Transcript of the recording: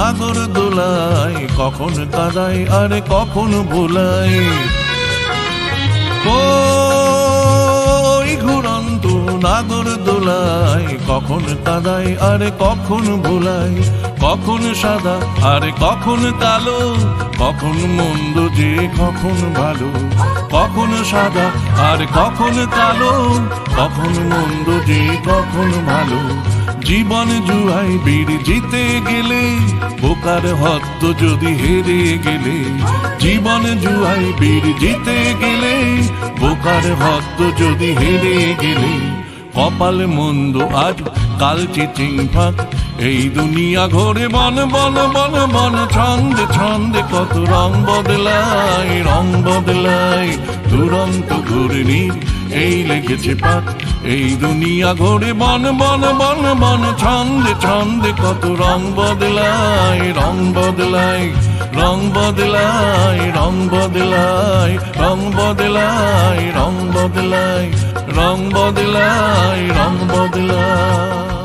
নাগর দোলায়, কখন কাদায় আর কখন ভোলায়। ওই ঘুরন্ত নাগর দোলায়, কখন কাদায় আর কখন ভোলায়। কখন সাদা আর কখন কালো, কখন মন্দ যে কখন ভালো। কখন সাদা আর কখন কালো, কখন মন্দ যে কখন ভালো। জীবন জুয়ায় বীর জিতে গেলে, বোকার হদ্দ যদি হেরে গেলে। জীবন জুয়ায় বীর জিতে গেলে, বোকার হদ্দ যদি হেরে গেলে। কপাল মন্দ আজ কাল চিচিং ফাঁক, এই দুনিয়া ঘোরে বন বন বন বন। ছন্দে ছন্দে কত রং বদলায়, রং বদলায়। দুরন্ত ঘূর্ণির এই লেগেছে পাক, এই দুনিয়া ঘোরে বন বন বন বন। ছন্দে ছন্দে কত রং বদলায়, রং বদলায়। রং বদলায়, রং বদলায়, রং বদলায়, রং বদলায়, রং বদলায়, রং বদলায়।